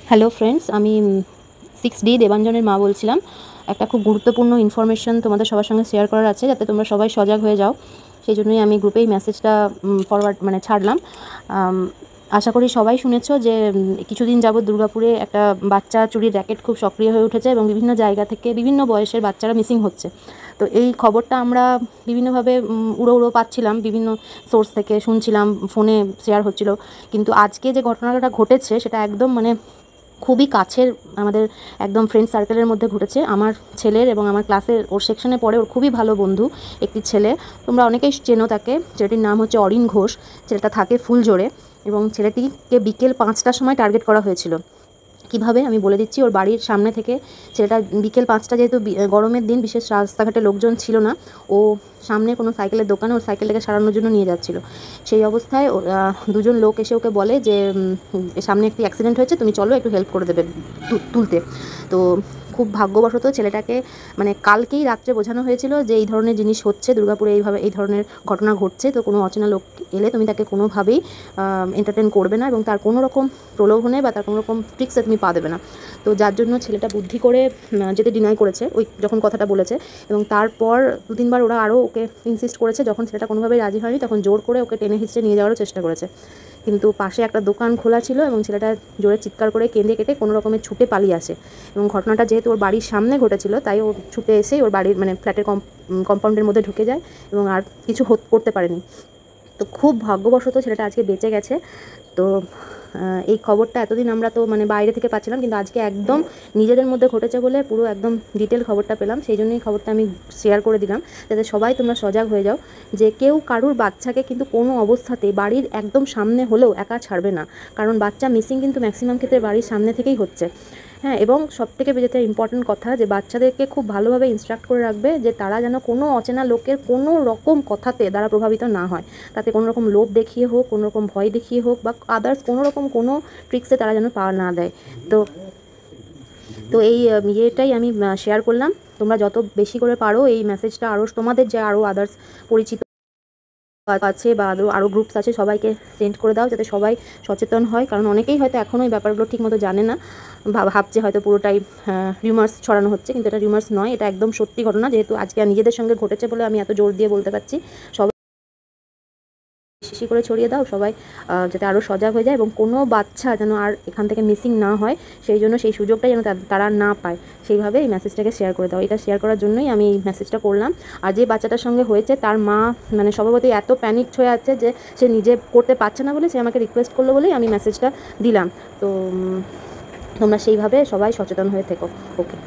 Hello friends, আমি 6D দেবাঞ্জনের মা বলছিলাম। একটা খুব গুরুত্বপূর্ণ ইনফরমেশন তোমাদের সবার সঙ্গে শেয়ার করার আছে, যাতে তোমরা সবাই সজাগ হয়ে যাও। সেই জন্যই আমি গ্রুপেই মেসেজটা ফরওয়ার্ড ছাড়লাম। আশা করি সবাই শুনেছো যে কিছুদিন যাবৎ দুর্গাপুরে একটা বাচ্চা চুরির র্যাকেট খুব সক্রিয় হয়ে উঠেছে এবং বিভিন্ন জায়গা থেকে বিভিন্ন বয়সের বাচ্চারা মিসিং হচ্ছে। তো এই খবরটা আমরা বিভিন্নভাবে উড়ো পাচ্ছিলাম, বিভিন্ন সোর্স থেকে শুনছিলাম, ফোনে শেয়ার হচ্ছিল। কিন্তু আজকে যে ঘটনাটা ঘটেছে সেটা একদম খুবই কাছের আমাদের একদম ফ্রেন্ড সার্কেলের মধ্যে ঘটেছে। আমার ছেলের এবং আমার ক্লাসের ওর সেকশনে পড়ে ওর খুবই ভালো বন্ধু একটি ছেলে। তোমরা অনেকেই চেনো তাকে। ছেলেটির নাম হচ্ছে অরিন ঘোষ। ছেলেটা থাকে ফুলজোরে এবং ছেলেটিকে বিকেল 5টার সময় টার্গেট করা হয়েছিল। কীভাবে আমি বলে দিচ্ছি। ওর বাড়ির সামনে থেকে ছেলেটা বিকেল 5টা, যেহেতু গরমের দিন, বিশেষ রাস্তাঘাটে লোকজন ছিল না, ও সামনে কোনো সাইকেলের দোকানে ওর সাইকেলটাকে সারানোর জন্য নিয়ে যাচ্ছিল। সেই অবস্থায় দুজন লোক এসে ওকে বলে যে সামনে একটি অ্যাক্সিডেন্ট হয়েছে, তুমি চলো একটু হেল্প করে দেবে তুলতে। তো খুব ভাগ্যবশত ছেলেটাকে কালকেই রাত্রে বোঝানো হয়েছিল যে এই ধরনের জিনিস হচ্ছে দুর্গাপুরে, এইভাবে এই ধরনের ঘটনা ঘটছে। তো কোনো অচেনা লোক এলে তুমি তাকে কোনোভাবেই এন্টারটেন করবে না এবং তার কোনো রকম প্রলোভনে বা তার কোনো রকম ট্রিক্সে তুমি পা দেবে না। তো যার জন্য ছেলেটা বুদ্ধি করে যেতে ডিনাই করেছে ওই যখন কথাটা বলেছে, এবং তারপর 2-3বার ওরা আরও ওকে ইনসিস্ট করেছে। যখন ছেলেটা কোনোভাবেই রাজি হয়নি তখন জোর করে ওকে টেনে হিঁচড়ে নিয়ে যাওয়ারও চেষ্টা করেছে। কিন্তু পাশে একটা দোকান খোলা ছিল এবং ছেলেটা জোরে চিৎকার করে কেঁদে কেটে কোনো রকমের ছুটে পালিয়ে আসে। এবং ঘটনাটা যেহেতু ওর বাড়ির সামনে ঘটেছিল, তাই ও ছুটে এসেই ওর বাড়ির ফ্ল্যাটের কম্পাউন্ডের মধ্যে ঢুকে যায় এবং আর কিছু করতে পারেনি। তো খুব ভাগ্যবশত ছেলেটা আজকে বেঁচে গেছে। তো এই খবরটা এতদিন আমরা তো বাইরে থেকে পাচ্ছিলাম, কিন্তু আজকে একদম নিজেদের মধ্যে ঘটেছে বলে পুরো একদম ডিটেল খবরটা পেলাম। সেই জন্যই খবরটা আমি শেয়ার করে দিলাম, যাতে সবাই তোমরা সজাগ হয়ে যাও যে কেউ কারুর বাচ্চাকে কিন্তু কোনো অবস্থাতে বাড়ির একদম সামনে হলেও একা ছাড়বে না। কারণ বাচ্চা মিসিং কিন্তু ম্যাক্সিমাম ক্ষেত্রে বাড়ির সামনে থেকেই হচ্ছে। হ্যাঁ, এবং সবথেকে যেটা ইম্পর্টেন্ট কথা, যে বাচ্চাদেরকে খুব ভালোভাবে ইনস্ট্রাক্ট করে রাখবে যে তারা যেন কোনো অচেনা লোকের কোনো রকম কথাতে দ্বারা প্রভাবিত না হয়। তাতে কোনো রকম লোভ দেখিয়ে হোক, কোনো রকম ভয় দেখিয়ে হোক, বা আদার্স কোনো রকম কোনো ট্রিক্সে তারা যেন পা না দেয়। তো তো এই ইয়েটাই আমি শেয়ার করলাম। তোমরা যত বেশি করে পারো এই মেসেজটা আরও তোমাদের যে আরও আদার্স পরিচিত আছে বা আরও গ্রুপস আছে সবাইকে সেন্ড করে দাও, যাতে সবাই সচেতন হয়। কারণ অনেকেই হয়তো এখনও এই ব্যাপারগুলো ঠিকমতো জানে না, ভাবছে হয়তো পুরোটাই রিউমার্স ছড়ানো হচ্ছে, কিন্তু এটা রিউমার্স নয়, এটা একদম সত্যি ঘটনা। যেহেতু আজকে নিজেদের সঙ্গে ঘটেছে বলে আমি এত জোর দিয়ে বলতে পারছি। সবাই বেশি করে ছড়িয়ে দাও, সবাই যাতে আরও সজাগ হয়ে যায় এবং কোনো বাচ্চা যেন আর এখান থেকে মিসিং না হয়, সেই জন্য সেই সুযোগটাই যেন তারা না পায়, সেইভাবে এই মেসেজটাকে শেয়ার করে দাও। এটা শেয়ার করার জন্যই আমি এই মেসেজটা করলাম। আর যে বাচ্চাটার সঙ্গে হয়েছে তার মা স্বভাবতই এত প্যানিকড হয়ে আছে যে সে নিজে করতে পারছে না বলে সে আমাকে রিকোয়েস্ট করলো বলেই আমি মেসেজটা দিলাম। তো তোমরা সেইভাবে সবাই সচেতন হয়ে থেকো। ওকে।